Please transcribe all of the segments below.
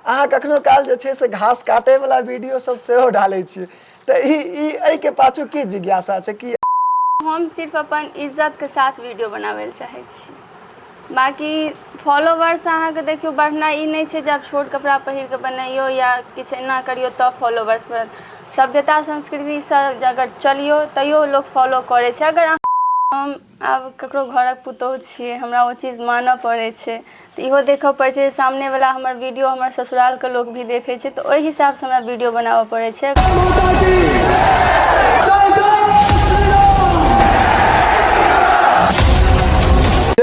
अहाँ कखनो काल जे छै से घास काटे वाला वीडियो सब सेहो डालै छियै तऽ ई एहि के पाछू की जिज्ञासा छै कि हम सिर्फ अपन इज्जत के साथ वीडियो बनाबै लए चाहै छी। बाकी फॉलोवर्स अहाँके देखियो बढ़ना ई नहीं छै जे आप छोट कपड़ा पहिर के बनैयो या किछु एना करियो तब फॉलोवर्स बढ़त। सभ्यता संस्कृति से अगर चलियो तैयो लोग फॉलो करे छै। अगर हम आब ककरो घरक पुतोहु छियै हमरा ओ चीज मानऽ पड़ै छै तऽ इहो देखऽ पड़ै छै सामने वाला हमर वीडियो हमर ससुराल के लोग भी देखै छै तऽ ओहि हिसाब से हमरा वीडियो बनाबऽ पड़ै छै।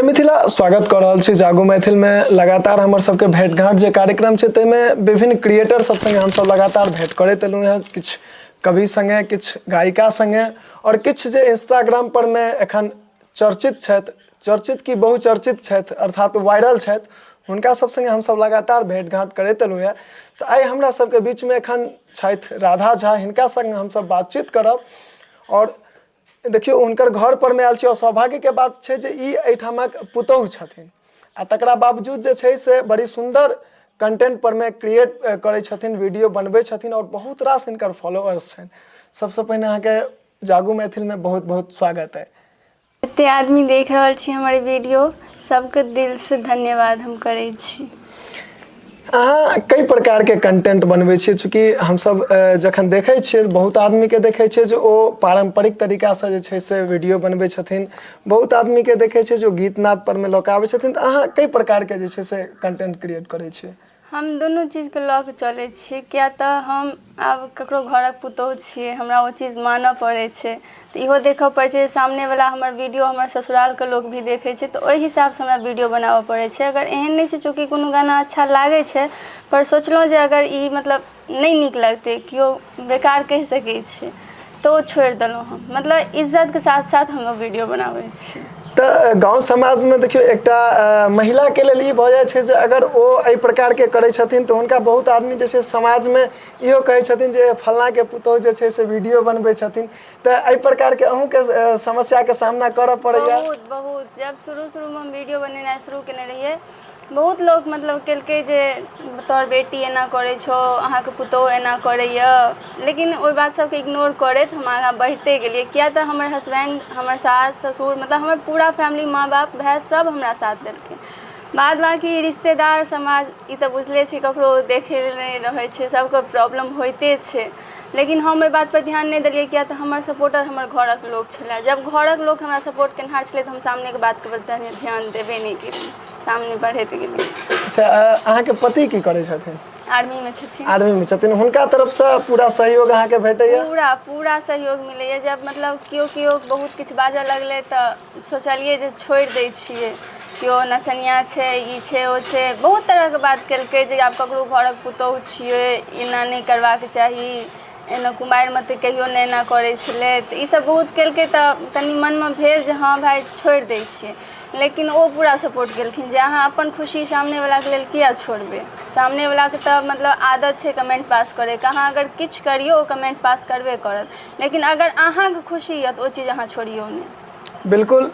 मिथिला स्वागत कर रहल छी जागो मैथिल में। लगातार हमर सबके भेंट घाट जे कार्यक्रम छै तैमे विभिन्न क्रिएटर सब संगे हम सब लगातार भेंट करैत एलहुँ हैं। किछु कवि संगे, किछु गायिका संगे और किछु जे इंस्टाग्राम पर में एखन चर्चित छथि, चर्चित की बहुचर्चित छथि अर्थात वायरल छथि, हुनका सब संगे हम सब लगातार भेंट घाट करैत एलहुँ हैं। तऽ आइ हमरा सबके बीच में एखन छथि राधा झा, हिनका संगे हम सब बातचीत करब। और देखियो हुनकर घर पर में आयल छी और सौभाग्य के बात छै जे ई एहिठामक पुतोहु छथिन आ तकरा बावजूद जे छै से बड़ी सुंदर कंटेंट पर में क्रिएट करै छथिन, वीडियो बनबै छथिन और बहुत रास हिनकर फॉलोअर्स छनि। सबसे पहिने अहाँके जागो मैथिल में बहुत बहुत स्वागत है। एते आदमी देख रहल छी हमर वीडियो, सबके दिल से धन्यवाद हम करै छी। अहाँ कई प्रकार के कंटेंट बनबै छियै, चूँकि हम सब जखन देखै छियै बहुत आदमी के देखै छियै जे ओ पारंपरिक तरीका से जे छै से वीडियो बनबै छथिन, बहुत आदमी के देखै छियै जो गीत नाद पर में लऽ कऽ आबै छथिन। तऽ अहाँ कई प्रकार के जे छै से कंटेंट क्रिएट करै छियै? हम दुनू चीज के लऽ के चलै छियै, किया तऽ हम आब ककरो घरक पुतोहु छियै, हमरा ओ चीज मानऽ पड़ै छै तऽ इहो देखऽ पड़ै छै सामने वाला हमर वीडियो हमर ससुराल के लोग भी देखै छै तऽ ओहि हिसाब से हमरा वीडियो बनाबऽ पड़ै छै। अगर एहन नहीं छै चूँकि कोनो गाना अच्छा लागै छै पर सोचलहुँ जे अगर ई मतलब नहीं नीक लगतै, केओ बेकार कहि सकै छै तऽ ओ छोड़ि देलहुँ हम। मतलब इज्जत के साथ साथ हम वीडियो बनाबै छी। तऽ गाँव समाज में देखियो एकटा महिला के लेल ई भऽ जाइ छै जे अगर ओ एहि प्रकार के करै छथिन तऽ हुनका बहुत आदमी जे छै समाज में इहो कहै छथिन जे फलना के पुतोहु जे छै से वीडियो बनबै छथिन। तऽ एहि प्रकार के अहूँ के समस्या के सामना करऽ पड़ैया? बहुत जब शुरू में हम वीडियो बनेनाइ शुरू केने रहियै बहुत लोग मतलब केलकै जे तोहर बेटी एना करै छौ, अहाँके पुतोहु एना करैया, लेकिन ओहि बात सबके इग्नोर करैत हम आगाँ बढ़िते गेलियै। किया तऽ हमर हसबैंड, हमर सास ससुर मतलब हमर पूरा फैमिली, माँ बाप भाय सब हमरा साथ देलखिन। बाद बाकी रिश्तेदार समाज ई तऽ बुझले छी ककरो देखै लेल नहि रहै छै, सबके प्रॉब्लम होइते छै। लेकिन हम एहि बात पर ध्यान नहीं देलियै किया तऽ हमर सपोर्टर हमर घरक लोक छलै। जब घरक लोक हमरा सपोर्ट केनिहार छलै तऽ हम सामने के बात के प्रति ध्यान देबे नहीं केलियै, सामने बढ़ैत गेलियै। अच्छा, अहाँके पति की करै छथिन? आर्मी में छथिन। आर्मी में छथिन, हुनका तरफ से पूरा सहयोग अहाँके भेटैया? पूरा सहयोग मिलैया। जब मतलब केओ बहुत किछु बाजऽ लगलै तऽ सोचलियै जे छोड़ि दै छियै। केओ नचनिया छै, ई छै, ओ छै, बहुत तरह के बात केलकै जे आब ककरो घरक पुतोहु छियै, एना नहीं करबाक चाही, एना कुमारि में तऽ कहियो नहि एना करै छलै। तऽ ई सब बहुत केलकै तऽ कनि मन में भेल जे हाँ भाइ छोड़ि दै छियै। लेकिन ओ पूरा सपोर्ट केलखिन जे अहाँ अपन खुशी सामने वाला के लेल किया छोड़बै। सामने वाला के तऽ मतलब आदत छै कमेंट पास करैके, अहाँ अगर किछु करियौ ओ कमेंट पास करबे करत, लेकिन अगर अहाँके खुशी यऽ तऽ ओ चीज अहाँ छोड़ियौ नहीं। बिल्कुल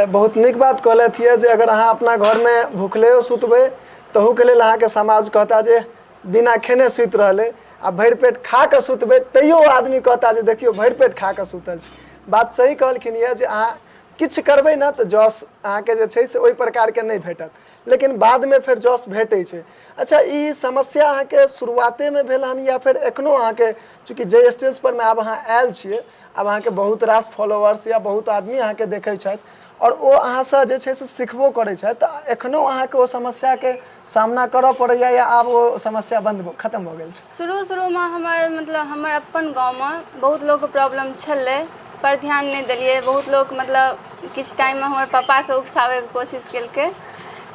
बहुत नीक बात कहलथि है जे अगर अहाँ अपना घर में भूखले सुतबै तहू के लेल अहाँके समाज कहता जे बिना खेने सुति रहलै, आ भरि पेट खा कऽ सुतबै तैयो आदमी कहता जे देखियौ भरि पेट खा कऽ सुतल छी। बात सही कहलखिन यऽ जे अहाँ किछु करबै ने तऽ जस अहाँके जे छै से ओहि प्रकार के नहीं भेटत, लेकिन बाद में फेर जस भेटै छै। अच्छा, ई समस्या अहाँके शुरुआते में भेल हन या फिर एखनो अहाँके, चूँकि जे स्टेज पर में आब अहाँ आयल छियै आब अहाँके बहुत रास फॉलोअर्स या बहुत आदमी अहाँके देखै छथि और ओ अहाँसँ जे छै से सिखबो करै छथि, तऽ एखनो अहाँके ओ समस्या के सामना करऽ पड़ैया या आब ओ समस्या खत्म भऽ गेल छै? शुरू में हमर अपन गाँव में बहुत लोगके प्रॉब्लम छलै पर ध्यान नहीं देलियै। बहुत लोग मतलब किछु टाइम में हमर पापाके उकसाबैके कोशिश केलकै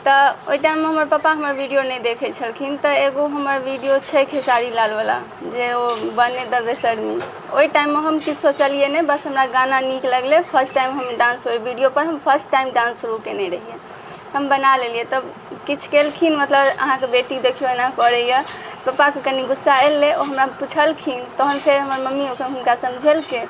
तऽ ओहि टाइम में हमर पापा हमर वीडियो नहीं देखै छलखिन। तऽ एगो हमर वीडियो छै खेसारी लाल वाला जे ओ बने द बेशर्मी, ओहि टाइम में हम किछु सोचलियै नहीं, बस हमरा गाना नीक लगलै। फर्स्ट टाइम हम डांस ओहि वीडियो पर हम फर्स्ट टाइम डांस शुरू केने रहियै, हम बना लेलियै। तब किछु केलखिन मतलब अहाँके बेटी देखियौ एना करैया, पप्पाके कनि गुस्सा एलै, ओ हमरा पुछलखिन, तहन फेर हमर मम्मी हुनका समझेलकै।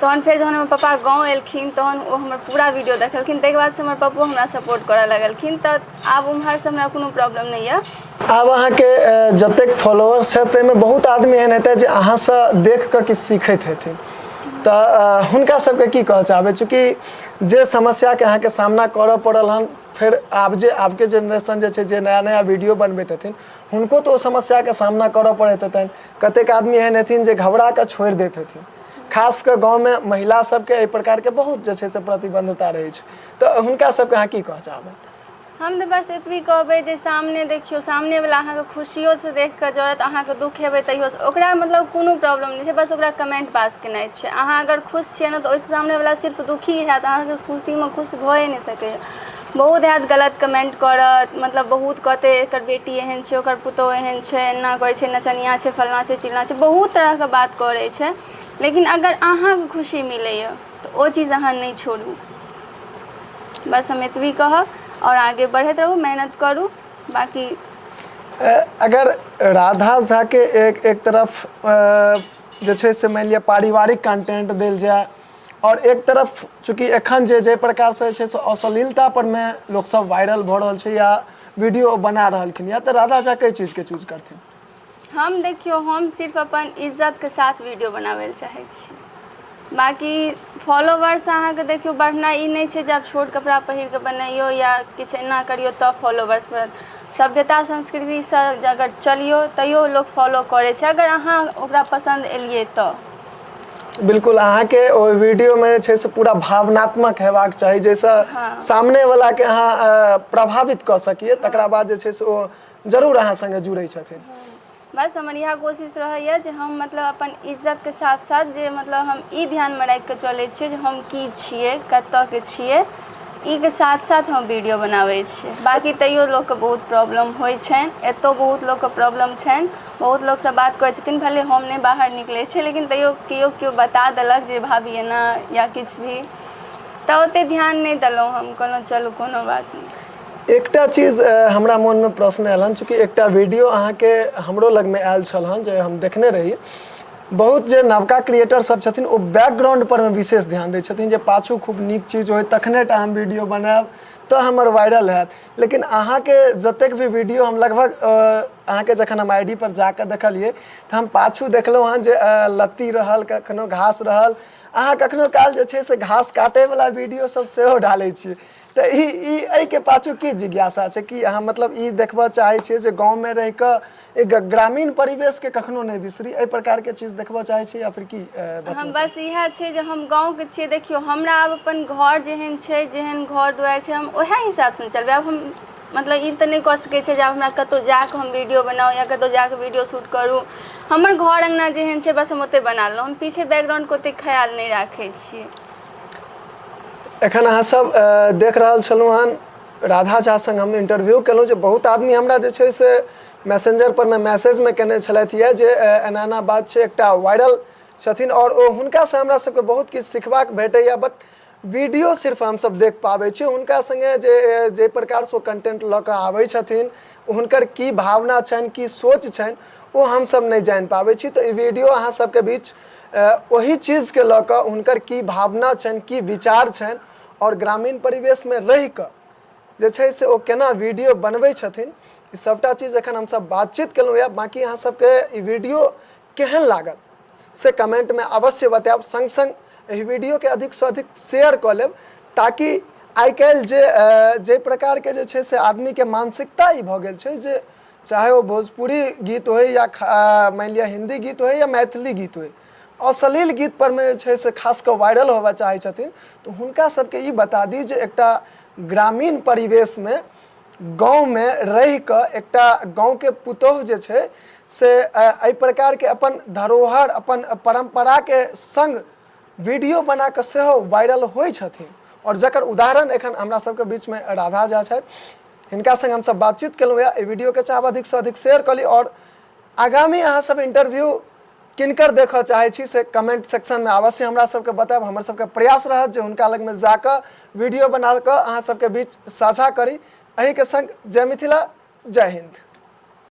तहन फेर जहन हमर पप्पा गाँव एलखिन तहन ओ हमर पूरा वीडियो देखलखिन। ताहिके बाद से हमर पप्पो हमरा सपोर्ट करऽ लगलखिन। तऽ आब ओम्हरसँ हमरा कोनो प्रॉब्लम नहीं यऽ, आब अहाँके जतेक फॉलोअर्स है ताहिमे बहुत आदमी एहन हेतै जे अहाँसँ देख कऽ किछु सीखैत हेथिन, तऽ हुनका सबके की कहऽ चाहबै, चूँकि जे समस्याके अहाँके सामना करऽ पड़ल हन, फिर आबके जेनरेशन जे छै जे नया नया वीडियो बनबैत हेथिन हुनको तो समस्याके सामना करऽ पड़ैत हेतनि। कतेक आदमी एहन हेथिन जे घबरा कऽ छोड़ि दैत हेथिन, खास कऽ गाँवमे महिला सबके एहि प्रकारके बहुत जे छै से प्रतिबद्धता रहै छै, तऽ हुनका सबके अहाँ की कहऽ चाहबै? हम तऽ बस एतबी कहबै जे सामने देखियौ, सामनेवला अहाँके खुशियोसँ देख कऽ जरूरत अहाँके दुःख हेबै तैयो ओकरा मतलब कोनो प्रॉब्लम नहि छै, बस ओकरा कमेंट पास केनाइ छै। अहाँ अगर खुश छियै ने तऽ ओहिसँ सामनेवला सिर्फ दुखी हैत, अहाँके खुशीमे खुश भए नहि सकैए। बहुत हैत गलत कमेंट करत, मतलब बहुत कहतै एकर बेटी एहन छै, ओकर पुतहु एहन छै, एना करै छै, नचनिया छै, फलना छै, चिलना छै, बहुत तरहके बात करै छै। लेकिन अगर अहाँके खुशी मिलैए तऽ ओ चीज अहाँ नहीं छोड़ू। बस हम एतबी कहब और आगे बढ़ैत रहू, मेहनत करू। बाकी अगर राधा झा के एक तरफ जे छै से मानि लिअ पारिवारिक कंटेंट देल जाए और एक तरफ चूँकि एखन जे प्रकार से छै से अश्लीलता पर में लोग सब वायरल भऽ रहल छै या वीडियो बना रहलखिन या, तऽ राधा झा कई चीज के चूज करथिन? हम देखियौ, हम सिर्फ अपन इज्जतके साथ वीडियो बनाबै लए चाहै छी। बाकी फॉलोवर्स अहाँके देखियौ बढ़नाइ ई नहि छै जे आब छोट कपड़ा पहिर कऽ बनैयौ या किछु एना करियौ तब फॉलोवर्स बढ़त। सभ्यता संस्कृतिसँ अगर चलियौ तैयो लोक फॉलो करै छै, अगर अहाँ ओकरा पसन्द एलियै तऽ। बिल्कुल, अहाँके ओहि वीडियोमे जे छै से पूरा भावनात्मक हेबाक चाही, जाहिसँ सामने वाला के अहाँ प्रभावित कऽ सकिए, तकरा बाद जे छै से ओ जरूर अहाँ संगे जुड़ै छथिन। बस हमर इएह कोशिश रहैए जे हम मतलब अपन इज्जतके साथ साथ जे मतलब हम ई ध्यानमे राखि कऽ चलै छियै जे हम की छियै, कतयके छियै, ई के साथ साथ हम वीडियो बनाबै छियै। बाकी तैयो लोकके बहुत प्रॉब्लम होइ छनि, एतौ बहुत लोकके प्रॉब्लम छनि, बहुत लोकसँ बात करै छथिन, भले हम नहि बाहर निकलै छियै लेकिन तैयो केओ बता देलक जे भाभी एना या किछु भी, तऽ ओतेक ध्यान नहि देलहुँ। हम कहलहुँ चलू कोनो बात नहि। एकटा चीज हमरा मोनमे प्रश्न आयल हन, चूँकि एकटा वीडियो अहाँके हमरो लगमे आयल छल हन जे हम देखने रही। बहुत जे नवका क्रिएटर सब छथिन ओ बैकग्राउंड पर में विशेष ध्यान दै छथिन जे पाछू खूब नीक चीज होय तखने टा हम वीडियो बनायब तऽ हमर वायरल हैत। लेकिन अहाँके जतेक भी वीडियो हम लगभग अहाँके जखन हम आईडी पर जाकऽ देखलियै तऽ हम पाछू देखलहुँ हन जे लत्ती रहल, कखनो घास रहल, अहाँ कखनो काल जे छै से घास काटैवला वीडियो सब सेहो डालै छियै, तऽ ई एहिके पाछू की जिज्ञासा छै कि अहाँ मतलब ई देखबऽ चाहै छियै जे गाँवमे रहि कऽ एक ग्रामीण परिवेशके कखनो नहि बिसरी, एहि प्रकारके चीज देखबऽ चाहै छियै या फिर की? हम बस इएह छै जे हम गाँवके छियै, देखियौ हमरा आब अपन घर जेहन छै, जेहन घर दुआरि छै, हम ओएह हिसाबसँ चलबै। आब हम मतलब ई तऽ नहि कऽ सकै छै जे आब हमरा कतहु जाकऽ हम वीडियो बनाउ या कतहु जाकऽ वीडियो शूट करू। हमर घर अङ्गना जेहन छै बस हम ओतहि बना लेलहुँ, हम पीछे बैकग्राउंडके ओतेक ख्याल नहि राखै छियै। एखन अहाँ सब देख रहल छलहुँ हन राधा झा संग हम इंटरव्यू केलहुँ, जे बहुत आदमी हमरा जे छै से मैसेंजर पर में मैसेज में केने छलथि है जे एना एना बात छै, एकटा वायरल छथिन और ओ हुनकासँ हमरा सबके बहुत किछु सिखबाक भेटैया, बट वीडियो सिर्फ हमसब देख पाबै छी। हुनका संगे जे प्रकारसँ ओ कंटेंट लऽ कऽ आबै छथिन, हुनकर की भावना छनि, की सोच छनि, ओ हमसब नहि जानि पाबै छी। तऽ ई वीडियो अहाँ सबके बीच ओही चीजके लऽ कऽ हुनकर की भावना छनि, की विचार छनि और ग्रामीण परिवेशमे रहि कऽ जे छै से ओ केना वीडियो बनबै छथिन, ई सबटा चीज एखन हमसब बातचीत केलहुँ यऽ। बाँकी अहाँ सबके ई वीडियो केहन लागल से कमेंटमे अवश्य बतायब, संग संग एहि वीडियोके अधिकसँ अधिक शेयर कऽ लेब, ताकि आइ काल्हि जे प्रकारके जे छै से आदमीके मानसिकता ई भऽ गेल छै जे चाहे ओ भोजपुरी गीत होय या मानि लिअ हिंदी गीत होय या मैथिली गीत होय, अश्लील गीत पर में छै से खास कऽ वायरल होबऽ चाहै छथिन। तऽ हुनका सबके ई बता दी जे एकटा ग्रामीण परिवेशमे गाँवमे रहि कऽ एकटा गाँवके पुतोहु जे छै से एहि प्रकारके अपन धरोहर, अपन परम्पराके संग वीडियो बना कऽ सेहो वायरल होइ छथिन। और जकर उदाहरण एखन हमरा सबके बीचमे राधा झा छथि, हिनका संग हमसब बातचीत केलहुँ यऽ। एहि वीडियोके चाहब अधिकसँ अधिक शेयर कऽ ली और आगामी अहाँ सब इंटरव्यू किनकर देखऽ चाहै छी से कमेंट सेक्शनमे अवश्य हमरा सबके बतायब। हमर सबके प्रयास रहत जे हुनका लगमे जाकऽ वीडियो बना कऽ अहाँ सबके बीच साझा करी। एहिके संग जय मिथिला, जय हिंद।